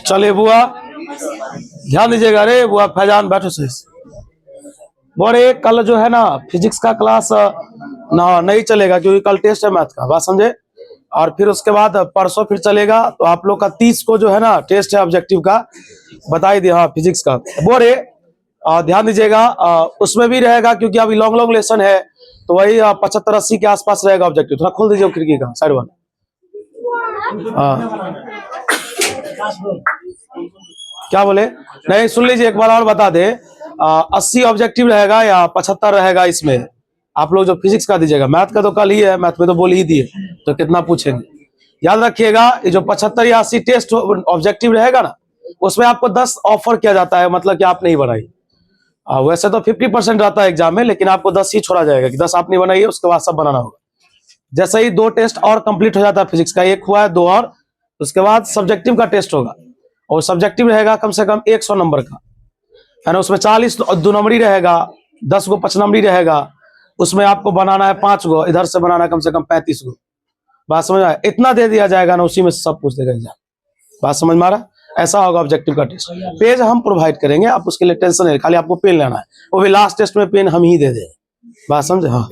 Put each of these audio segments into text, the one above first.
चलिए बुआ ध्यान दीजिएगा। अरे बुआ फैजान बैठो सही से। बोरे कल जो है ना फिजिक्स का क्लास ना नहीं चलेगा क्योंकि कल टेस्ट है मैथ का, बात समझे। और फिर उसके बाद परसों फिर चलेगा। तो आप लोग का 30 को जो है ना टेस्ट है ऑब्जेक्टिव का, बता ही दिया। हाँ फिजिक्स का बोरे ध्यान दीजिएगा। उसमें भी रहेगा क्योंकि अभी लॉन्ग लॉन्ग लेसन है, तो वही 75-80 के आसपास रहेगा ऑब्जेक्टिव। थोड़ा खोल दीजिए खिड़की का साइड वाला। क्या बोले? नहीं सुन लीजिए एक बार और बता दे। 80 ऑब्जेक्टिव रहेगा या 75 रहेगा इसमें? आप लोग जो फिजिक्स का दीजिएगा, मैथ का तो कल ही है, मैथ में तो बोल ही दिए, तो कितना पूछेंगे। याद रखिएगा ये जो 75 या 80 टेस्ट ऑब्जेक्टिव रहेगा ना, उसमें आपको 10 ऑफर किया जाता है, मतलब कि आप नहीं बनाइए। वैसे तो 50% रहता है एग्जाम में, लेकिन आपको 10 ही छोड़ा जाएगा कि 10 आप नहीं बनाइए, उसके बाद सब बनाना होगा। जैसे ही 2 टेस्ट और कंप्लीट हो जाता है फिजिक्स का, एक हुआ है 2 और, उसके बाद सब्जेक्टिव का टेस्ट होगा। और सब्जेक्टिव रहेगा कम से कम 100 नंबर का, है ना। उसमें 40 2 नंबरी रहेगा, 10 गो 5 नंबरी रहेगा। उसमें आपको बनाना है 5 गो, इधर से बनाना है कम से कम 35 गो। बात समझ में? इतना दे दिया जाएगा ना, उसी में सब पूछ देगा एग्जाम। बात समझ में आ रहा? ऐसा होगा ऑब्जेक्टिव का टेस्ट। पेज हम प्रोवाइड करेंगे, आप उसके लिए टेंशन नहीं, खाली आपको पेन लेना है। वो भी लास्ट टेस्ट में पेन हम ही दे देंगे। बात समझे? हाँ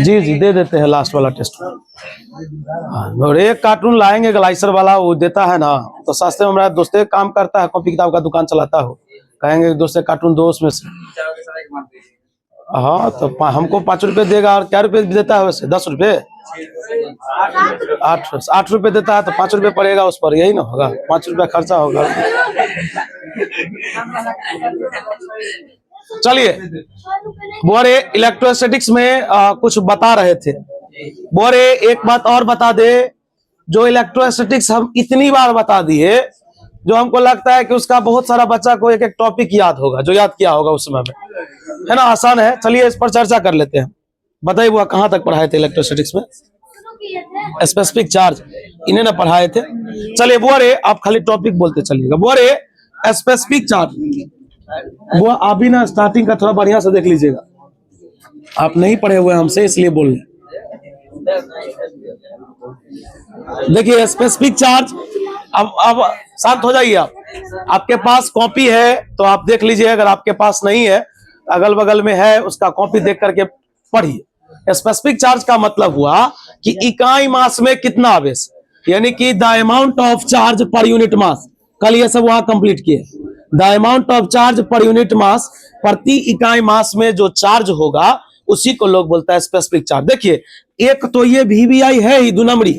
जी जी दे देते हैं लास्ट वाला टेस्ट में। हाँ, और एक कार्टून लाएंगे ग्लाइसर वाला, वो देता है ना, तो सस्ते में हमारा दोस्त काम करता है, कॉपी किताब का दुकान चलाता हो, कहेंगे दोस्त कार्टून दो उसमें से। हाँ तो हमको 5 रुपए देगा। और क्या रुपए देता है वैसे? 10 रुपए 8 रुपए देता है, तो 5 रुपए पड़ेगा उस पर, यही ना होगा। 5 रुपया खर्चा होगा। चलिए बोरे इलेक्ट्रोस्टैटिक्स में कुछ बता रहे थे। बोरे एक बात और बता दे, जो इलेक्ट्रोस्टैटिक्स हम इतनी बार बता दिए, जो हमको लगता है कि उसका बहुत सारा बच्चा को एक एक टॉपिक याद होगा, जो याद किया होगा उस समय में, है ना। आसान है, चलिए इस पर चर्चा कर लेते हैं। बताइए वो कहाँ तक पढ़ाए थे इलेक्ट्रोस्टैटिक्स में? स्पेसिफिक चार्ज इन्हें ना पढ़ाए थे। चलिए बोरे आप खाली टॉपिक बोलते चलिएगा। बोरे स्पेसिफिक चार्ज, वो आप भी ना स्टार्टिंग का थोड़ा बढ़िया से देख लीजिएगा, आप नहीं पढ़े हुए हमसे इसलिए बोल रहे। देखिए स्पेसिफिक चार्ज, अब शांत हो जाइए आप। आपके पास कॉपी है तो आप देख लीजिए, अगर आपके पास नहीं है, अगल बगल में है, उसका कॉपी देख करके पढ़िए। स्पेसिफिक चार्ज का मतलब हुआ कि इकाई मास में कितना आवेश, यानी कि the amount of charge per unit mass. कल ये सब वहां कंप्लीट किए। The amount of charge per unit mass, प्रति इकाई मास में जो चार्ज होगा उसी को लोग बोलता है स्पेसिफिक चार्ज। देखिए एक तो ये वीवीआई है ही 2 नंबरी,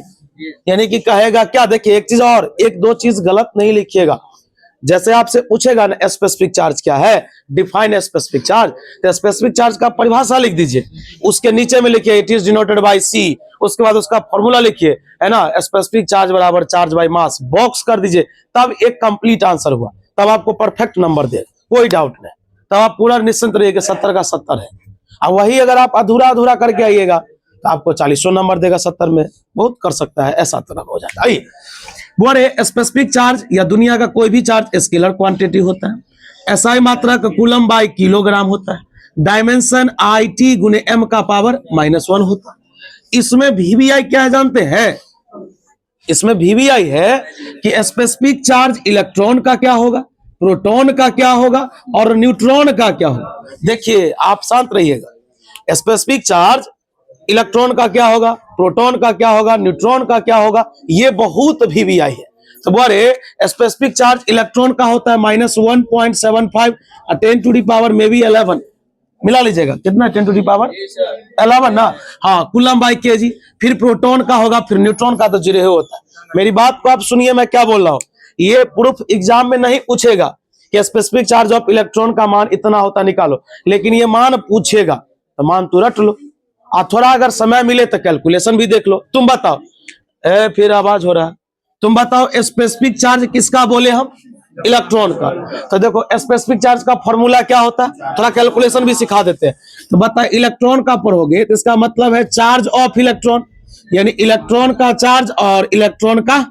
यानी कि कहेगा क्या, देखिए एक चीज और, 1-2 चीज गलत नहीं लिखिएगा। जैसे आपसे पूछेगा ना स्पेसिफिक चार्ज क्या है, डिफाइन स्पेसिफिक चार्ज, तो स्पेसिफिक चार्ज का परिभाषा लिख दीजिए, उसके नीचे में लिखिए इट इज डिनोटेड बाय सी, उसके बाद उसका फॉर्मूला लिखिए, है ना, स्पेसिफिक चार्ज बराबर चार्ज बाय मास, बॉक्स कर दीजिए, तब एक कंप्लीट आंसर हुआ, तब आपको परफेक्ट नंबर दे, कोई डाउट नहीं, तब आप पूरा निश्चिंत रहिए कि 70 का 70 है। अब वही अगर आप अधूरा अधूरा करके आइएगा तो आपको 40 नंबर देगा 70 में, बहुत कर सकता है, ऐसा तरह हो जाता है। बोले स्पेसिफिक चार्ज या दुनिया का कोई भी चार्ज स्केलर क्वांटिटी होता है। एसआई मात्रा का कूलम बाय किलोग्राम होता है। डायमेंशन IT गुने m का पावर -1 होता है। इसमें वीवीआई क्या है जानते हैं? इसमें वीवीआई है कि स्पेसिफिक चार्ज इलेक्ट्रॉन का क्या होगा, प्रोटॉन का क्या होगा और न्यूट्रॉन का क्या होगा। देखिए आप शांत रहिएगा। स्पेसिफिक चार्ज इलेक्ट्रॉन का क्या होगा, प्रोटॉन का क्या होगा, न्यूट्रॉन का क्या होगा, ये बहुत वीवीआई है। तो बोले स्पेसिफिक चार्ज इलेक्ट्रॉन का होता है -1.75 10⁻11 मिला लीजिएगा, कितना 10⁻11 ना, हाँ, कूलम बाय केजी। फिर प्रोटॉन का होगा, फिर न्यूट्रॉन का तो 0 होता है। मेरी बात को आप सुनिए, मैं क्या बोल रहा हूँ। ये प्रूफ एग्जाम में नहीं पूछेगा कि स्पेसिफिक चार्ज ऑफ इलेक्ट्रॉन का मान इतना होता निकालो, लेकिन ये मान पूछेगा तो मान तू रट लो, और थोड़ा अगर समय मिले तो कैलकुलेशन भी देख लो। तुम बताओ, फिर आवाज हो रहा है, तुम बताओ स्पेसिफिक चार्ज किसका बोले हम? इलेक्ट्रॉन का। तो देखो स्पेसिफिक चार्ज का फॉर्मूला क्या होता है, थोड़ा कैलकुलेशन भी सिखा देते हैं। तो बता, इलेक्ट्रॉन का पढ़ोगे तो इसका मतलब है चार्ज ऑफ इलेक्ट्रॉन, यानी इलेक्ट्रॉन का चार्ज और इलेक्ट्रॉन का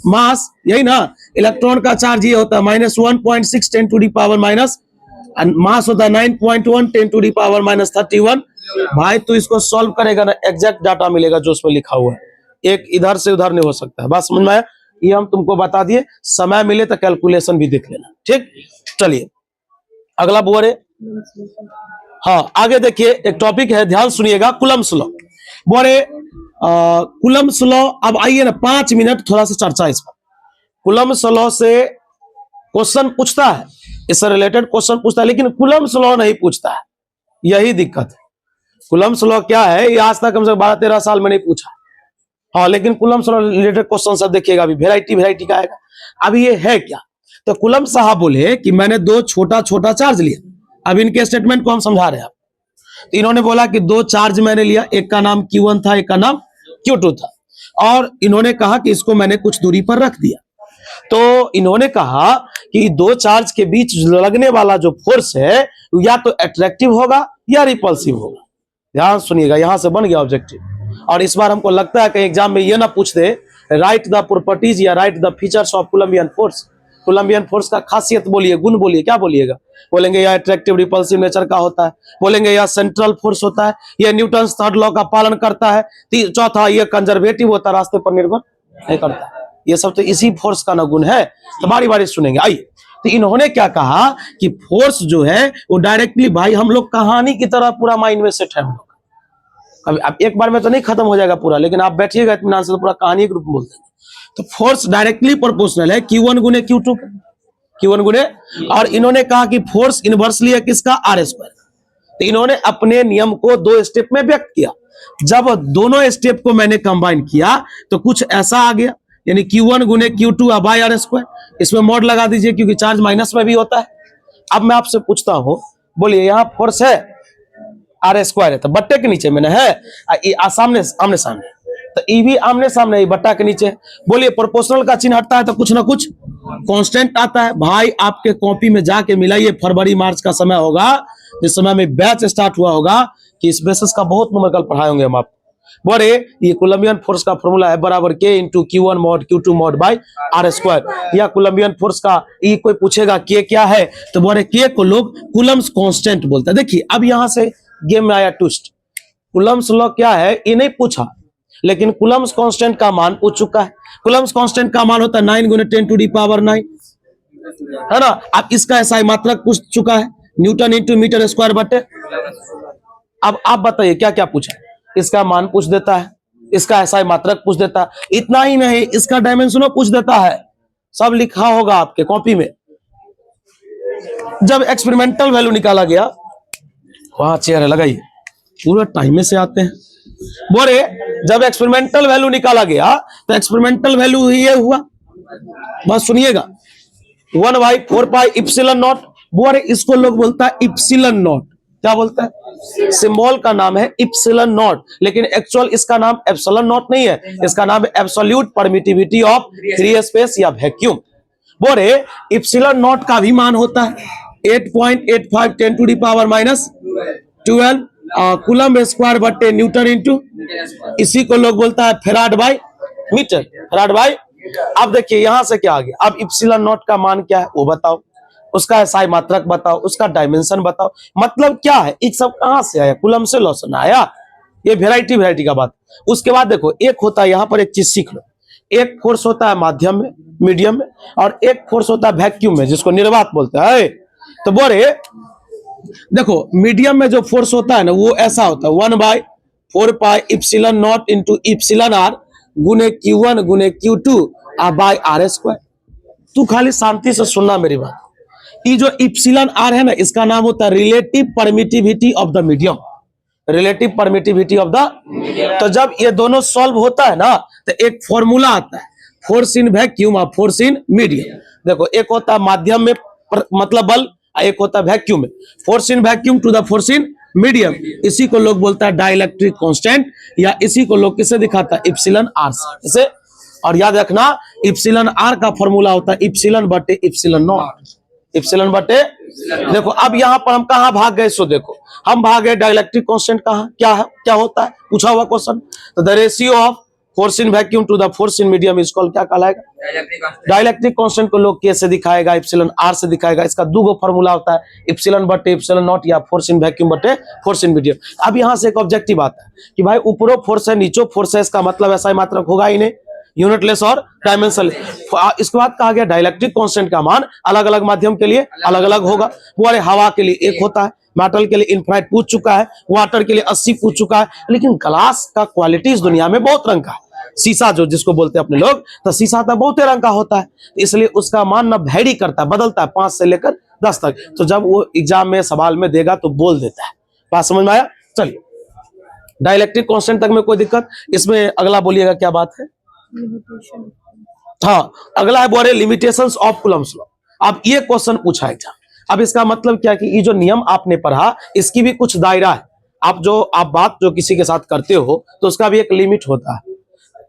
मास, यही ना। इलेक्ट्रॉन का चार्ज ये होता है -1.6 10⁻⁻, मास होता है 9.1 10⁻⁻31। भाई तू इसको सॉल्व करेगा ना, एग्जैक्ट डाटा मिलेगा जो उसमें लिखा हुआ है, एक इधर से उधर नहीं हो सकता है। बात समझ में आया? ये हम तुमको बता दिए, समय मिले तो कैलकुलेशन भी देख लेना। ठीक, चलिए अगला बोरे। हाँ आगे देखिए, एक टॉपिक है, ध्यान सुनिएगा, कूलम्ब्स लॉ। बोरे कूलम्ब्स लॉ। अब आइए ना 5 मिनट थोड़ा सा चर्चा इस पर। कूलम्ब्स लॉ से क्वेश्चन पूछता है, इससे रिलेटेड क्वेश्चन पूछता है, लेकिन कूलम्ब्स लॉ नहीं पूछता है, यही दिक्कत है। कूलम्ब्स लॉ क्या है, ये आज तक हमसे 12-13 साल में नहीं पूछा। हाँ लेकिन कूलम्ब्स लॉ रिलेटेड क्वेश्चन सब देखिएगा, अभी वेराइटी का आएगा। अभी ये है क्या, तो कूलम्ब साहब बोले कि मैंने 2 छोटा छोटा चार्ज लिया। अब इनके स्टेटमेंट को हम समझा रहे हैं। तो इन्होंने बोला कि 2 चार्ज मैंने लिया, एक का नाम Q1 था, एक का नाम Q2 था, और इन्होंने कहा कि इसको मैंने कुछ दूरी पर रख दिया। तो इन्होंने कहा कि 2 चार्ज के बीच लगने वाला जो फोर्स है या तो अट्रैक्टिव होगा या रिपल्सिव होगा। ध्यान सुनिएगा, यहां से बन गया ऑब्जेक्टिव। और इस बार हमको लगता है कि एग्जाम में ये ना पूछ दे राइट द प्रॉपर्टीज या write the features of Coulombian force. Coulombian force का खासियत बोलिए, गुण बोलिए, क्या बोलिएगा? बोलेंगे या अट्रैक्टिव रिपल्सिव नेचर का होता है, बोलेंगे या सेंट्रल फोर्स होता है, ये न्यूटन थर्ड लॉ का पालन करता है, चौथा ये कंजर्वेटिव होता है, रास्ते पर निर्भर नहीं करता। ये सब तो इसी फोर्स का ना गुण है। तो बारी बारी सुनेंगे। आइए, तो इन्होंने क्या कहा कि फोर्स जो है वो डायरेक्टली, भाई हम लोग कहानी की तरह पूरा माइंड में सेट है हम लोग। अब एक बार में तो नहीं खत्म हो जाएगा पूरा, लेकिन आप बैठिएगा इत्मीनान से तो पूरा कहानी के रूप में बोलते हैं। तो फोर्स डायरेक्टली प्रोपोर्शनल है Q1 गुने Q2, Q1 गुने, और इन्होंने कहा कि फोर्स इनवर्सली है किसका, R स्क्वायर। तो इन्होंने अपने नियम को 2 स्टेप में व्यक्त किया। जब दोनों स्टेप को मैंने कंबाइन किया तो कुछ ऐसा आ गया, यानी Q1 गुने Q2 बाय R स्क्वायर। इसमें मॉड लगा दीजिए क्योंकि चार्ज माइनस में भी होता है। अब मैं आपसे पूछता हूं, बोलिए यहां फोर्स है R स्क्वायर है, तो बट्टे के नीचे में है सामने आमने सामने, तो ई भी आमने सामने ही बट्टा के नीचे। बोलिए प्रोपोर्शनल का चिन्ह हटता है तो कुछ ना कुछ कांस्टेंट आता है। भाई आपके कॉपी में जाके मिलाइए, फरवरी मार्च का समय होगा जिस समय में बैच स्टार्ट हुआ होगा, कि इस बेसिस का बहुत न्यूमेरिकल पढ़ाए होंगे हम आपको। बोले ये कूलम्बियन फोर्स का फॉर्मूला है बराबर K into Q1 mod Q2 mod by R square. या कूलम्बियन फोर्स का ये कोई पूछेगा K क्या है, तो बोले K को लोग कूलम्ब्स कांस्टेंट बोलते हैं। देखिए अब यहां से गेम में आया ट्विस्ट। कूलम्ब्स लॉ क्या है ये नहीं पूछा, लेकिन कूलम्ब्स कांस्टेंट का मान पूछ चुका है। कूलम्ब्स कांस्टेंट का मान होता है 9 गुने 10 टू दी पावर 9, है ना। अब इसका SI मात्रक पूछ चुका है, न्यूटन इंटू मीटर स्क्वायर बटे। अब आप बताइए क्या क्या पूछा, इसका मान पूछ देता है, इसका SI मात्रक पूछ देता है, इतना ही नहीं इसका डायमेंशनों पूछ देता है। सब लिखा होगा आपके कॉपी में। जब एक्सपेरिमेंटल वैल्यू निकाला गया, वहां चेयर लगाइए, पूरा टाइम से आते हैं। बोले जब एक्सपेरिमेंटल वैल्यू निकाला गया तो एक्सपेरिमेंटल वैल्यू ये हुआ, बस सुनिएगा, 1/4 पाई इप्सिलन नॉट। बोले इसको लोग बोलता है इप्सिलन नॉट। क्या बोलता है? सिंबल का नाम है इप्सिलन नॉट, लेकिन एक्चुअल इसका नाम एप्सिलॉन नॉट नहीं है, इसका नाम है absolute permittivity of free space या वैक्यूम। बोले इप्सिलन नॉट का भी मान होता है 8.85 10 to the power -12 coulomb square बटे न्यूटन इंटू, इसी को लोग बोलता है farad by metre, farad by. अब देखिए यहां से क्या आ गया, अब इप्सिलन नॉट का मान क्या है वो बताओ, उसका SI मात्रक बताओ, उसका डायमेंशन बताओ। मतलब क्या है, एक सब कहां से आया, कूलम्ब से लॉ से आया। ये वेराइटी का बात। उसके बाद देखो एक होता है, यहां पर एक चीज सीख लो, एक फोर्स होता है माध्यम में, मीडियम में, और एक फोर्स होता है वैक्यूम में जिसको निर्वात बोलते हैं। तो बोले देखो मीडियम में जो फोर्स होता है ना वो ऐसा होता है 1/4 pi epsilon naught into epsilon R गुने Q1 गुने Q2 बाय R स्क्वायर। तू खाली शांति से सुनना मेरी बात। ये जो इप्सिलन R है ना, इसका नाम होता है relative permittivity of the medium, relative permittivity of the. तो जब ये दोनों सॉल्व होता है ना तो एक फॉर्मूला आता है, फोर्स इन वैक्यूम और फोर्स इन मीडियम। देखो एक होता है माध्यम में मतलब बल, एक होता है वैक्यूम में, force in vacuum to the force in medium. इसी को लोग बोलता है डाइलेक्ट्रिक कांस्टेंट, या इसी को लोग किसे दिखाता है, इप्सिलन R से। और याद रखना इप्सिलन R का फॉर्मूला होता है इप्सिलन बटे इप्सिलन नॉट, इप्सिलन बटे। देखो अब यहां पर हम कहां भाग गए, सो देखो हम भाग गए डाइलेक्ट्रिक कांस्टेंट कहां, क्या है, क्या होता है, पूछा हुआ क्वेश्चन। तो the ratio of force in vacuum to the force in medium is called, क्या कहलाएगा, डाइलेक्ट्रिक कांस्टेंट को लोग K से दिखाएगा, इप्सिलन R से दिखाएगा। इसका दो फॉर्मूला होता है, इप्सिलन बटे इप्सिलन नॉट या फोर्स इन वैक्यूम बटे फोर्स इन मीडियम। अब यहां से एक ऑब्जेक्टिव आता है कि भाई ऊपरो फोर्स है नीचो फोर्स है, इसका मतलब SI मात्रक होगा ही नहीं, यूनिटलेस और डायमेंशनलेस। इसके बाद कहा गया डाइलेक्ट्रिक कांस्टेंट का मान अलग अलग माध्यम के लिए अलग अलग होगा। वो हवा के लिए 1 होता है, मेटल के लिए इनफाइनाइट पूछ चुका है, वाटर के लिए 80 पूछ चुका है। लेकिन ग्लास का क्वालिटी इस दुनिया में बहुत रंग का है। शीशा जो जिसको बोलते हैं अपने लोग, तो शीशा तो बहुत रंग का होता है, इसलिए उसका मान ना वैरी करता है, बदलता है 5 से लेकर 10 तक। तो जब वो एग्जाम में सवाल में देगा तो बोल देता है। बात समझ में आया? चलिए, डाइलेक्ट्रिक कांस्टेंट तक में कोई दिक्कत? इसमें अगला बोलिएगा क्या बात है? हाँ, अगला है बोले लिमिटेशंस ऑफ कूलम्ब्स लॉ। अब ये क्वेश्चन पूछा है एग्जाम। अब इसका मतलब क्या कि ये जो नियम आपने पढ़ा इसकी भी कुछ दायरा है। आप बात जो किसी के साथ करते हो तो उसका भी एक लिमिट होता है।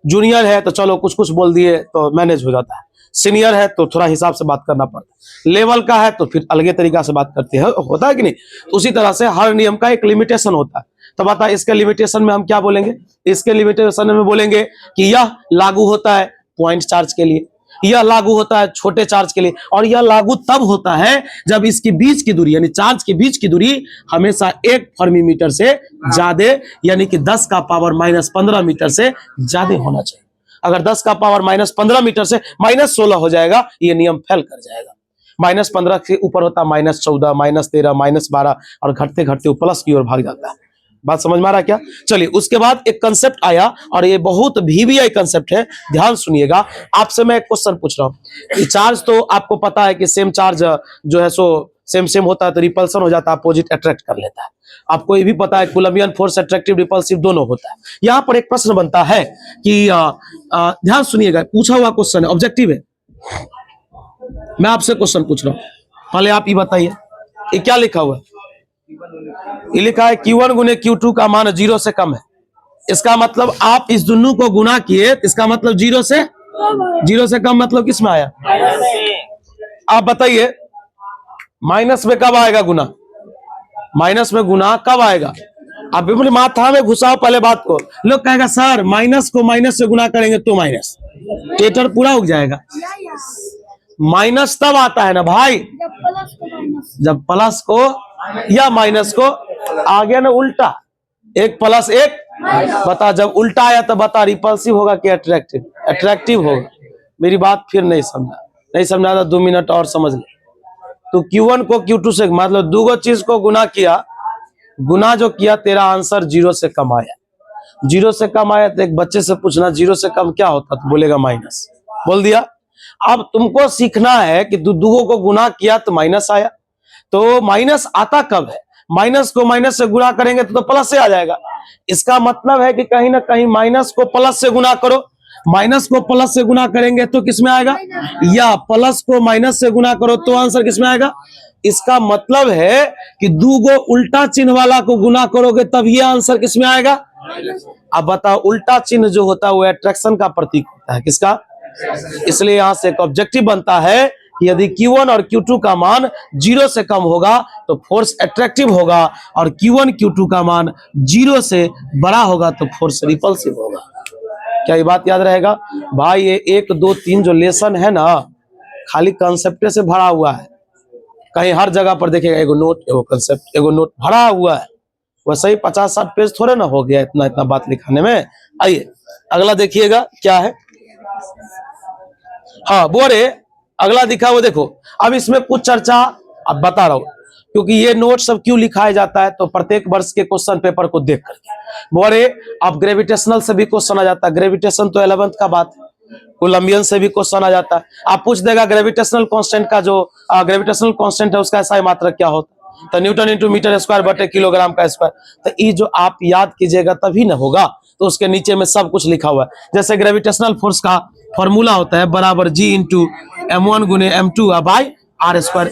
जूनियर है तो चलो कुछ कुछ बोल दिए तो मैनेज हो जाता है, सीनियर है तो थोड़ा हिसाब से बात करना पड़ता है, लेवल का है तो फिर अलग तरीका से बात करते हैं, होता है कि नहीं? तो उसी तरह से हर नियम का एक लिमिटेशन होता है। तो बता, इसके लिमिटेशन में हम क्या बोलेंगे? इसके लिमिटेशन में बोलेंगे कि यह लागू होता है पॉइंट चार्ज के लिए, यह लागू होता है छोटे चार्ज के लिए, और यह लागू तब होता है जब इसके बीच की दूरी यानी चार्ज के बीच की दूरी हमेशा 1 फर्मी मीटर से ज्यादा यानी कि 10 का पावर -15 मीटर से ज्यादा होना चाहिए। अगर 10 का पावर -15 मीटर से -16 हो जाएगा, ये नियम फेल कर जाएगा। -15 के ऊपर होता है -14, -13, -12 और घटते घटते वो प्लस की ओर भाग जाता है। बात समझ में आ रहा क्या? चलिए, उसके बाद एक कंसेप्ट आया और ये बहुत VVI कंसेप्ट है, ध्यान सुनिएगा। आपसे मैं एक क्वेश्चन पूछ रहा हूँ। चार्ज तो आपको पता है कि सेम चार्ज जो है सो सेम होता है तो रिपल्सन हो जाता है, अपोजिट अट्रैक्ट कर लेता है। आपको ये भी पता है कूलम्बियन फोर्स अट्रैक्टिव रिपल्सिव दोनों होता है। यहाँ पर एक प्रश्न बनता है कि ध्यान सुनिएगा, पूछा हुआ क्वेश्चन है, ऑब्जेक्टिव है। मैं आपसे क्वेश्चन पूछ रहा हूँ, पहले आप ये बताइए ये क्या लिखा हुआ है? ये लिखा है Q1 गुने Q2 का मान 0 से कम है। इसका मतलब आप इस दोनों को गुना किए, इसका मतलब 0 से कम मतलब किस में आया? आप बताइए, माइनस में कब आएगा गुना? माइनस में गुना कब आएगा? आप बिल्कुल माथा में घुसाओ पहले बात को। लोग कहेगा सर माइनस को माइनस से गुना करेंगे तो माइनस, टेटर पूरा उग जाएगा। माइनस तब आता है ना भाई जब प्लस को या माइनस को आ गया ना उल्टा, 1 + 1। बता, जब उल्टा आया तो बता रिपल्सिव होगा कि अट्रैक्टिव? अट्रैक्टिव होगा। मेरी बात फिर नहीं समझा तो 2 मिनट और समझ ले। तो Q1 को Q2 से मतलब दो चीज को गुना किया, गुना जो किया तेरा आंसर 0 से कम आया। 0 से कम आया तो एक बच्चे से पूछना 0 से कम क्या होता, तो बोलेगा माइनस। बोल दिया। अब तुमको सीखना है कि दो को गुना किया तो माइनस आया, तो माइनस आता कब है? माइनस को माइनस से गुना करेंगे तो प्लस से आ जाएगा। इसका मतलब है कि कहीं ना कहीं माइनस को प्लस से गुना करो, माइनस को प्लस से गुना करेंगे तो किसमें आएगा? या प्लस को माइनस से गुना करो तो आंसर किसमें आएगा? इसका मतलब है कि दो उल्टा चिन्ह वाला को गुना करोगे तब ये आंसर किसमें आएगा? अब बताओ, उल्टा चिन्ह जो होता है वो अट्रैक्शन का प्रतीक होता है। किसका? इसलिए यहां से एक ऑब्जेक्टिव बनता है कि यदि Q1 और Q2 का मान 0 से कम होगा तो फोर्स अट्रैक्टिव होगा, और Q1 Q2 का मान 0 से बड़ा होगा तो फोर्स रिपल्सिव होगा। क्या ये बात याद रहेगा भाई? ये 1, 2, 3 जो लेसन है ना, खाली कंसेप्ट से भरा हुआ है। कहीं हर जगह पर देखेगा एगो नोट, एगो कंसेप्ट, एगो नोट भरा हुआ है। वैसे ही 50-60 पेज थोड़े ना हो गया इतना बात लिखाने में। आइए अगला देखिएगा क्या है। हाँ बोरे, अगला दिखा वो देखो। अब इसमें कुछ चर्चा अब बता रहा हूं, क्योंकि ये नोट सब क्यों लिखाया जाता है तो प्रत्येक वर्ष के क्वेश्चन पेपर को देख करके। बोरे, अब ग्रेविटेशनल से भी क्वेश्चन आ जाता है। ग्रेविटेशन तो 11th का बात है। कोलंबियन से भी क्वेश्चन आ जाता है। आप पूछ देगा ग्रेविटेशनल कांस्टेंट का जो ग्रेविटेशनल कांस्टेंट है उसका SI मात्रक क्या होता है, तो N/m²/kg का स्क्वायर। तो ये जो आप याद कीजिएगा तभी ना होगा, तो उसके नीचे में सब कुछ लिखा हुआ है। जैसे ग्रेविटेशनल फोर्स का फॉर्मूला होता है बराबर G×m1 × m2/r²।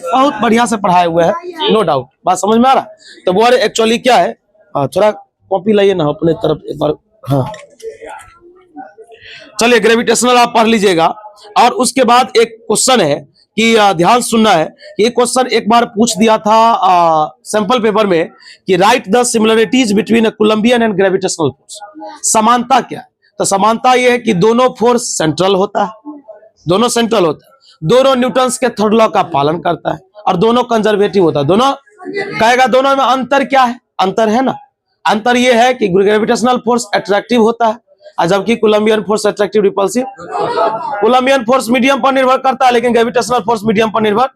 बहुत बढ़िया से पढ़ाए हुए हैं, नो डाउट। बात समझ में आ रहा? तो वो एक्चुअली क्या है, थोड़ा कॉपी लाइए ना अपने तरफ एक बार। हाँ चलिए, ग्रेविटेशनल आप पढ़ लीजिएगा। और उसके बाद एक क्वेश्चन है कि ध्यान सुनना है। ये क्वेश्चन एक बार पूछ दिया था सैंपल पेपर में कि write the similarities between a Coulombian and gravitational force. समानता क्या है? तो समानता ये है कि दोनों फोर्स सेंट्रल होता है, दोनों सेंट्रल होता है, दोनों न्यूटन्स के थर्ड लॉ का पालन करता है, और दोनों कंजर्वेटिव होता है। दोनों कहेगा दोनों में अंतर क्या है? अंतर है ना, अंतर ये है कि ग्रेविटेशनल फोर्स अट्रैक्टिव होता है जबकि Coulombian force attractive repulsive, Coulombian force medium पर निर्भर करता है लेकिन ग्रेविटेशनल फोर्स मीडियम पर निर्भर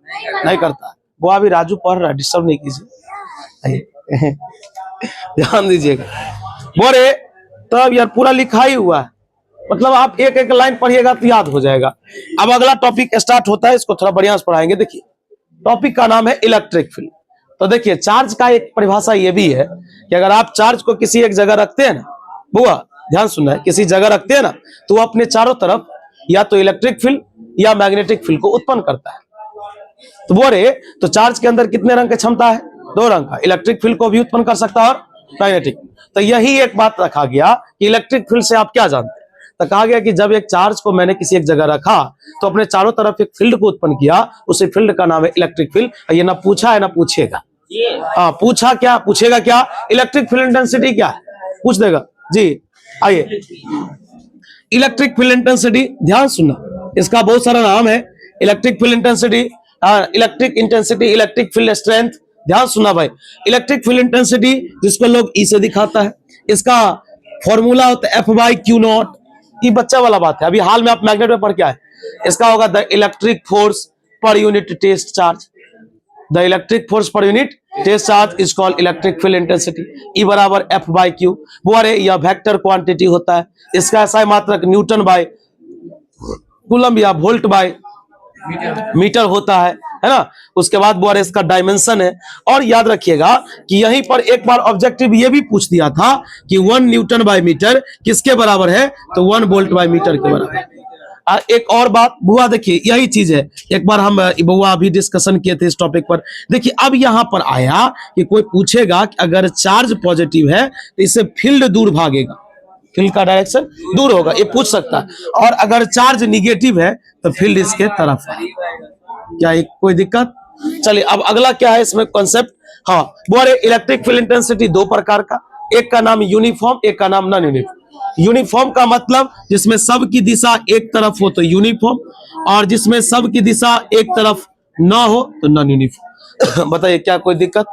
नहीं करता। वो अभी राजू पढ़ रहा है, डिस्टर्ब नहीं कीजिए, ध्यान दीजिएगा। बोरे तब यार पूरा लिखा ही हुआ है, मतलब आप एक एक लाइन पढ़िएगा तो याद हो जाएगा। अब अगला टॉपिक स्टार्ट होता है, इसको थोड़ा बढ़िया से पढ़ाएंगे। देखिए टॉपिक का नाम है इलेक्ट्रिक फील्ड। तो देखिए चार्ज का एक परिभाषा ये भी है कि अगर आप चार्ज को किसी एक जगह रखते हैं ना, बुआ ध्यान सुनना है, किसी जगह रखते हैं ना तो वो अपने चारों तरफ या तो इलेक्ट्रिक फील्ड या मैग्नेटिक फील्ड को उत्पन्न करता है। तो बोरे तो चार्ज के अंदर कितने रंग की क्षमता है? 2 रंग का, इलेक्ट्रिक फील्ड को भी उत्पन्न कर सकता है और मैग्नेटिक। तो यही एक बात रखा गया कि इलेक्ट्रिक फील्ड से आप क्या जानते हैं। तो कहा गया कि जब एक चार्ज को मैंने किसी एक जगह रखा तो अपने चारों तरफ एक फील्ड को उत्पन्न किया, उसी फील्ड का नाम है इलेक्ट्रिक फील्ड। ये ना पूछा है ना पूछेगा, पूछा क्या पूछेगा क्या, इलेक्ट्रिक फील्ड इंटेंसिटी क्या है पूछ देगा जी। आइए इलेक्ट्रिक फील्ड इंटेंसिटी, ध्यान सुनना, इसका बहुत सारा नाम है। Electric field intensity, electric intensity, electric field strength. ध्यान सुनना भाई, इलेक्ट्रिक फील्ड इंटेंसिटी जिसको लोग ई से दिखाता है, इसका फॉर्मूला होता है F/Q0। ये बच्चा वाला बात है, अभी हाल में आप मैग्नेट में पढ़ के आए। इसका होगा the electric force per unit test charge. The electric force per unit test charge is called electric field intensity. E बराबर F/Q। वो अरे यह वेक्टर क्वांटिटी होता है, इसका SI मात्रक न्यूटन बाय कूलम या वोल्ट बाय मीटर होता है ना। उसके बाद वो इसका डायमेंशन है। और याद रखिएगा कि यहीं पर एक बार ऑब्जेक्टिव ये भी पूछ दिया था कि 1 न्यूटन बाय मीटर किसके बराबर है, तो 1 वोल्ट बाय मीटर के बराबर है। एक और बात बुआ, देखिए यही चीज है, एक बार हम बुआ अभी डिस्कशन किए थे इस टॉपिक पर। देखिए अब यहां पर आया कि कोई पूछेगा कि अगर चार्ज पॉजिटिव है तो इससे फील्ड दूर भागेगा, फील्ड का डायरेक्शन दूर होगा, ये पूछ सकता है। और अगर चार्ज निगेटिव है तो फील्ड इसके तरफ है। क्या एक कोई दिक्कत? चलिए अब अगला क्या है इसमें कॉन्सेप्ट। हाँ बोरे इलेक्ट्रिक फील्ड इंटेंसिटी 2 प्रकार का, एक का नाम यूनिफॉर्म, एक का नाम नॉन यूनिफॉर्म। यूनिफॉर्म का मतलब जिसमें सब की दिशा एक तरफ हो तो यूनिफॉर्म, और जिसमें सब की दिशा एक तरफ ना हो तो नॉन यूनिफॉर्म। बताइए क्या कोई दिक्कत?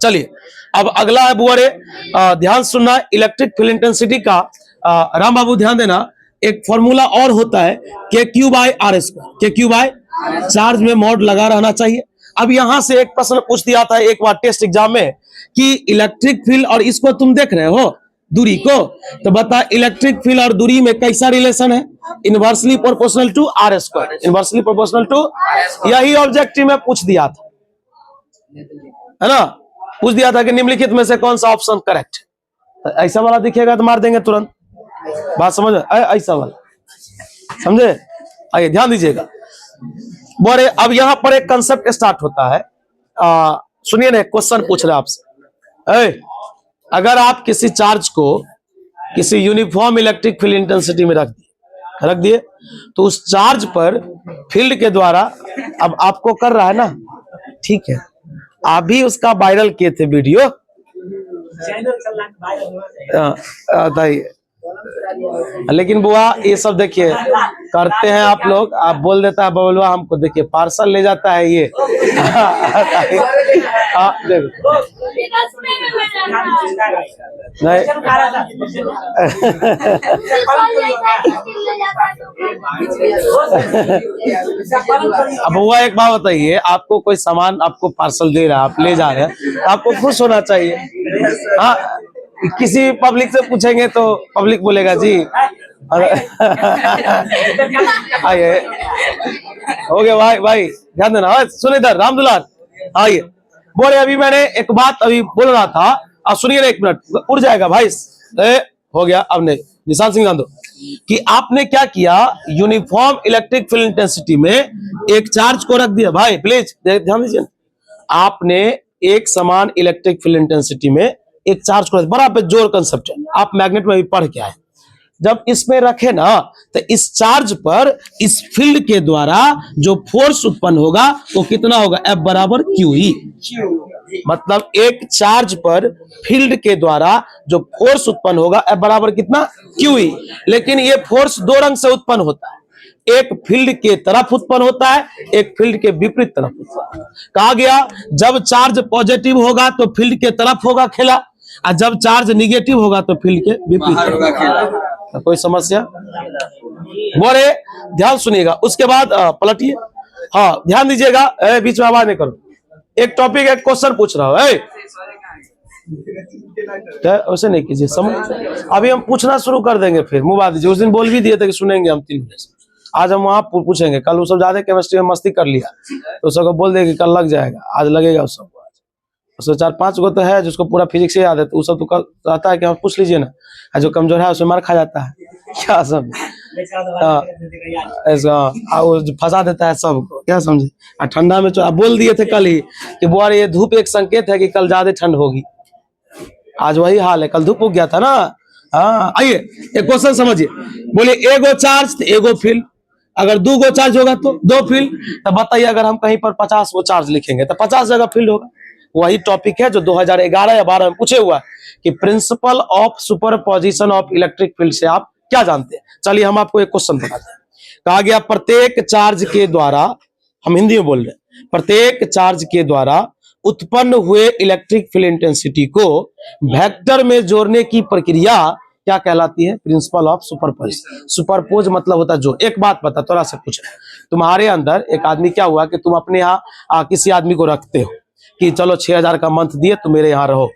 चलिए अब अगला है बुआरे, ध्यान सुनना, इलेक्ट्रिक फील्ड इंटेंसिटी का राम बाबू ध्यान देना, एक फॉर्मूला और होता है KQ/R²। KQ/ चार्ज में मॉड लगा रहना चाहिए। अब यहां से एक प्रश्न पूछ दिया था एक बार टेस्ट एग्जाम में कि इलेक्ट्रिक फील्ड और इसको तुम देख रहे हो दूरी को, तो बता इलेक्ट्रिक फील्ड और दूरी में कैसा रिलेशन है? Inversely proportional to R²। Inversely proportional to, यही ऑब्जेक्टिव में पूछ दिया था, है ना, पूछ दिया था कि निम्नलिखित में से कौन सा ऑप्शन करेक्ट है। ऐसा वाला दिखेगा तो मार देंगे तुरंत, बात समझ, ऐसा वाला समझे। आइए ध्यान दीजिएगा। बोरे अब यहां पर एक कंसेप्ट स्टार्ट होता है, सुनिए ना, क्वेश्चन पूछ रहे आपसे, अगर आप किसी चार्ज को किसी यूनिफॉर्म इलेक्ट्रिक फील्ड इंटेंसिटी में रख दिए तो उस चार्ज पर फील्ड के द्वारा, अब आपको कर रहा है ना, ठीक है, आप भी उसका वायरल किए थे वीडियो, बताइए। लेकिन बुआ ये सब देखिए करते हैं आप लोग, आप बोल देता है बबलुआ हमको, देखिए पार्सल ले जाता है ये। देखो नहीं अब बुआ एक बात बताइए, आपको कोई सामान आपको पार्सल दे रहा है, आप ले जा रहे हैं, तो आपको खुश होना चाहिए। हाँ किसी पब्लिक से पूछेंगे तो पब्लिक बोलेगा जी आइए, हो गया भाई, भाई ध्यान देना, सुन इधर राम दुलार आइए। बोले अभी मैंने एक बात अभी बोल रहा था, अब सुनिए ना, 1 मिनट उड़ जाएगा भाई, हो गया। अब ने निशान सिंह गांधो कि आपने क्या किया, यूनिफॉर्म इलेक्ट्रिक फील्ड इंटेंसिटी में एक चार्ज को रख दिया। भाई प्लीज ध्यान दीजिए, आपने एक समान इलेक्ट्रिक फील्ड इंटेंसिटी में एक चार्ज को, बड़ा बेजोर कंसेप्ट है, आप मैग्नेट में भी पढ़ के आए। जब इसमें रखे ना तो इस चार्ज पर इस फील्ड के द्वारा जो फोर्स उत्पन्न होगा वो कितना होगा, F/QE। मतलब एक चार्ज पर फील्ड के द्वारा जो फोर्स उत्पन्न होगा F कितना, QE। लेकिन ये फोर्स 2 रंग से उत्पन्न होता है, एक फील्ड के तरफ उत्पन्न होता है, एक फील्ड के विपरीत तरफ उत्पन्न। कहा गया जब चार्ज पॉजिटिव होगा तो फील्ड के तरफ होगा खेला, और जब चार्ज निगेटिव होगा तो फील्ड के विपरीत। कोई समस्या? बोले ध्यान सुनिएगा। उसके बाद पलटिए, हाँ ध्यान दीजिएगा, बीच में आवाज नहीं करो। एक टॉपिक एक क्वेश्चन पूछ रहा हूँ, क्या वैसे नहीं कीजिए, समझ। अभी हम पूछना शुरू कर देंगे, फिर मुँह बात दीजिए। उस दिन बोल भी दिए थे कि सुनेंगे हम 3 बजे से। आज हम वहाँ पूछेंगे। कल वो सब ज्यादा केमिस्ट्री में मस्ती कर लिया तो सबको बोल दे कि कल लग जाएगा, आज लगेगा उस सबको। उसको 4-5 गो तो है जिसको पूरा फिजिक्स याद है, तो वो सब तो रहता है कि हम पूछ लीजिए ना। जो कमजोर है उसमें मार खा जाता है, क्या समझ, ऐसा फंसा देता है सबको, क्या समझे। और ठंडा में तो आप बोल दिए थे कल ही कि बुआर ये धूप एक संकेत है कि कल ज्यादा ठंड होगी। आज वही हाल है, कल धूप उग गया था ना। हाँ आइए एक क्वेश्चन समझिए। बोले एगो चार्ज तो एगो फील्ड, अगर 2 गो चार्ज होगा तो 2 फील्ड। तो बताइए अगर हम कहीं पर 50 गो चार्ज लिखेंगे तो 50 जगह फील्ड होगा। वही टॉपिक है जो 2011 या 12 में पूछे हुआ है कि principle of superposition of electric field से आप क्या जानते हैं। चलिए हम आपको एक क्वेश्चन बताते हैं। कहा गया प्रत्येक चार्ज के द्वारा, हम हिंदी में बोल रहे हैं, प्रत्येक चार्ज के द्वारा उत्पन्न हुए इलेक्ट्रिक फील्ड इंटेंसिटी को वेक्टर में जोड़ने की प्रक्रिया क्या कहलाती है? Principle of superposition. सुपरपोज मतलब होता है जो। एक बात बता, थोड़ा सा पूछ, तुम्हारे अंदर एक आदमी क्या हुआ कि तुम अपने यहाँ किसी आदमी को रखते हो कि चलो 6000 का मंथ दिए, तुम मेरे यहाँ रहो,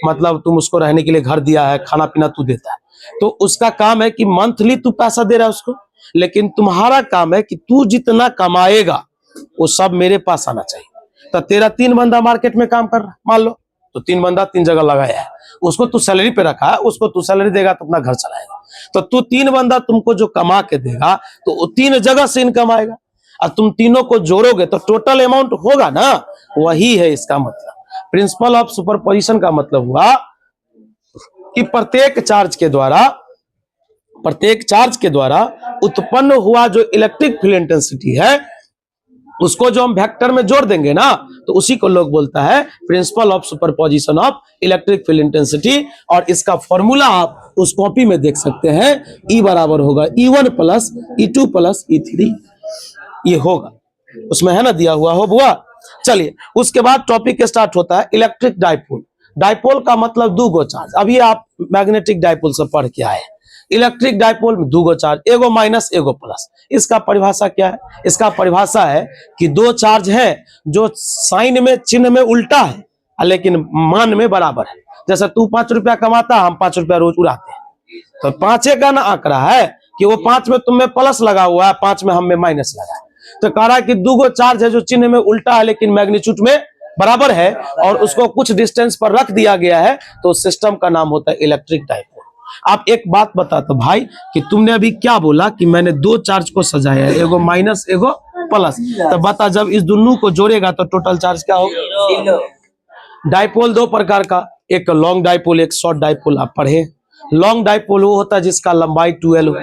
मतलब तुम उसको रहने के लिए घर दिया है, खाना पीना तू देता है, तो उसका काम है कि मंथली तू पैसा दे रहा है उसको, लेकिन तुम्हारा काम है कि तू जितना कमाएगा वो सब मेरे पास आना चाहिए। तो तेरा 3 बंदा मार्केट में काम कर रहा है, मान लो, तो 3 बंदा 3 जगह लगाया है, उसको तू सैलरी पे रखा है, उसको तू सैलरी देगा तो अपना घर चलाएगा। तो तू 3 बंदा तुमको जो कमा के देगा तो वो 3 जगह से इनकम आएगा, और तुम तीनों को जोड़ोगे तो टोटल अमाउंट होगा ना। वही है इसका मतलब। प्रिंसिपल ऑफ सुपरपोजिशन का मतलब हुआ कि प्रत्येक चार्ज के द्वारा उत्पन्न हुआ जो इलेक्ट्रिक फील्ड इंटेंसिटी है उसको जो हम वेक्टर में जोड़ देंगे ना, तो उसी को लोग बोलता है principle of superposition of electric field intensity. और इसका फॉर्मूला आप उस कॉपी में देख सकते हैं। E बराबर होगा E1 plus E2 plus E3, ये होगा उसमें, है ना, दिया हुआ हो बुआ। चलिए उसके बाद टॉपिक स्टार्ट होता है इलेक्ट्रिक डाइपोल। डाइपोल का मतलब 2 गो चार्ज। अभी आप मैग्नेटिक डाइपोल से पढ़ के आए। इलेक्ट्रिक डाइपोल में 2 गो चार्ज, एगो माइनस एगो प्लस। इसका परिभाषा क्या है? इसका परिभाषा है कि 2 चार्ज है जो साइन में, चिन्ह में उल्टा है लेकिन मान में बराबर है। जैसे तू 5 रुपया कमाता, हम 5 रुपया रोज उड़ाते हैं, तो 5 का ना आंकड़ा है कि वो 5 में तुम में प्लस लगा हुआ है, 5 में हम में माइनस लगा है। तो कह रहा है कि 2 गो चार्ज है जो चिन्ह में उल्टा है लेकिन मैग्नीट्यूड में बराबर है, और उसको कुछ डिस्टेंस पर रख दिया गया है, तो सिस्टम का नाम होता है इलेक्ट्रिक डाइपोल। आप एक बात बताते भाई कि तुमने अभी क्या बोला कि मैंने 2 चार्ज को सजाया है, एगो माइनस एगो प्लस, तो बता जब इस दोनों को जोड़ेगा तो टोटल चार्ज क्या होगा? डाइपोल 2 प्रकार का, एक लॉन्ग डाइपोल, एक शॉर्ट डाइपोल। आप पढ़े, लॉन्ग डाइपोल वो होता है जिसका लंबाई 12 हो,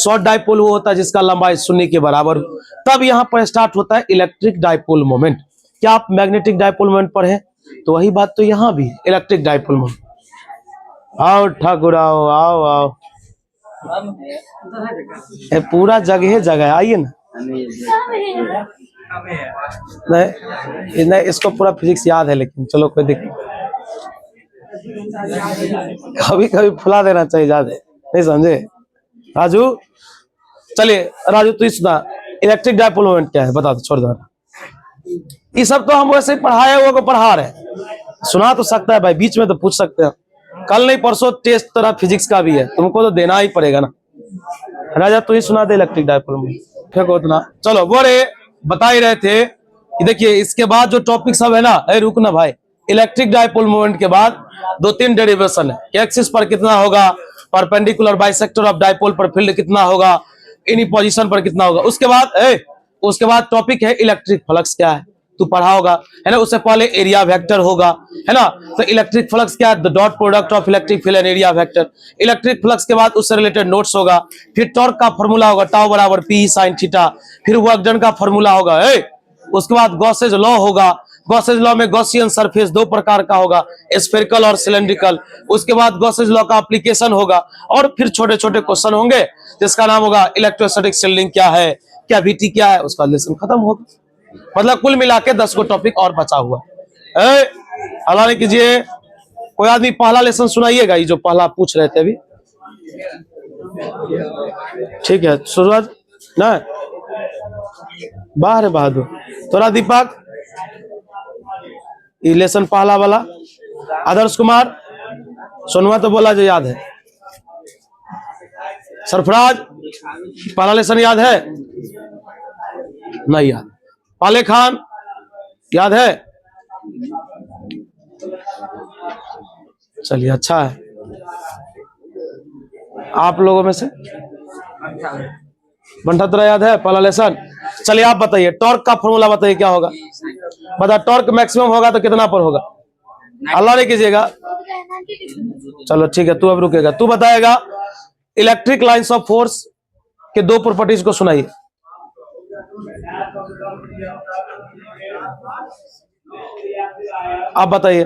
शॉर्ट डाइपोल वो होता है जिसका लंबाई 0 के बराबर हो। तब यहाँ पर स्टार्ट होता है इलेक्ट्रिक डाइपोल मोमेंट। क्या आप मैग्नेटिक डाइपोल मोमेंट पढ़े? तो वही बात तो यहाँ भी इलेक्ट्रिक डाइपोल मोमेंट। आओ ठाकुर आओ आओ आओ, पूरा जगह जगह आइए ना। नहीं इसको पूरा फिजिक्स याद है, लेकिन चलो कोई दिक्कत, कभी कभी फुला देना चाहिए ज्यादा, नहीं समझे राजू? चलिए राजू तू सुना इलेक्ट्रिक डाइपोल मोमेंट क्या है, बता दो, छोड़ दो। ये सब तो हम वैसे ही पढ़ाए हुए को पढ़ा रहे, सुना तो सकता है भाई, बीच में तो पूछ सकते हैं। कल नहीं परसों टेस्ट तेरा फिजिक्स का भी है, तुमको तो देना ही पड़ेगा ना। राजा तू ही सुना दे इलेक्ट्रिक डाइपोल मोमेंट, फेंको उतना। चलो बोरे बता ही रहे थे कि देखिए इसके बाद जो टॉपिक सब है ना, रुकना भाई, इलेक्ट्रिक डाइपोल मोमेंट के बाद 2-3 डेरिवेशन है कि एक्सिस पर कितना होगा, परपेंडिकुलर बाइसेक्टर ऑफ डाइपोल पर फील्ड कितना होगा, इनी पोजीशन पर कितना होगा। उसके बाद टॉपिक है इलेक्ट्रिक फ्लक्स क्या है, तू पढ़ा होगा, है ना। उससे पहले एरिया वेक्टर होगा, है ना। तो इलेक्ट्रिक फ्लक्स क्या है? The dot product of electric field and area vector. Electric flux के बाद उससे रिलेटेड नोट्स होगा। फिर टॉर्क का फॉर्मूला होगा, टाउ बराबर पी साइन थीटा। फिर वर्क डन का फॉर्मूला होगा। उसके बाद गॉसेज लॉ होगा। गॉसेज लॉ में गॉसियन सरफेस 2 प्रकार का होगा, स्फेरिकल और सिलेंड्रिकल। उसके बाद गॉसेज लॉ का एप्लीकेशन होगा, और फिर छोटे छोटे क्वेश्चन होंगे जिसका नाम होगा इलेक्ट्रोस्टैटिक शील्डिंग क्या है, कैविटी क्या है, उसका लेसन खत्म होगा। मतलब कुल मिला के 10 को टॉपिक और बचा हुआ है। हला नहीं कीजिए, कोई आदमी पहला लेसन सुनाइएगा, ये जो पहला पूछ रहे थे अभी। ठीक है सूरज ना, बाहर है बहादुर। तोरा दीपक ये लेसन पहला वाला। आदर्श कुमार सोनुआ तो बोला जो याद है। सरफराज पहला लेसन याद है? नहीं याद। पाले खान याद है? चलिए अच्छा है। आप लोगों में से बंटा याद है पहला लेसन? चलिए आप बताइए, टॉर्क का फॉर्मूला बताइए क्या होगा। बता, टॉर्क मैक्सिमम होगा तो कितना पर होगा? अल्लाह नहीं कीजिएगा। चलो ठीक है, तू अब रुकेगा, तू बताएगा। इलेक्ट्रिक लाइंस ऑफ फोर्स के दो प्रॉपर्टीज को सुनाइए। आप बताइए।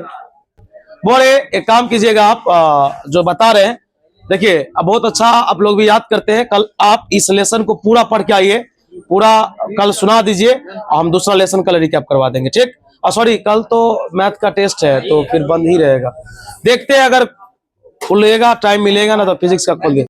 बोले एक काम कीजिएगा, आप जो बता रहे हैं देखिए, अब बहुत अच्छा आप लोग भी याद करते हैं। कल आप इस लेसन को पूरा पढ़ के आइए, पूरा कल सुना दीजिए, हम दूसरा लेसन कल रिकैप करवा देंगे। ठीक, और सॉरी कल तो मैथ का टेस्ट है तो फिर बंद ही रहेगा। देखते हैं अगर खुलेगा, टाइम मिलेगा ना तो फिजिक्स का खोल देंगे।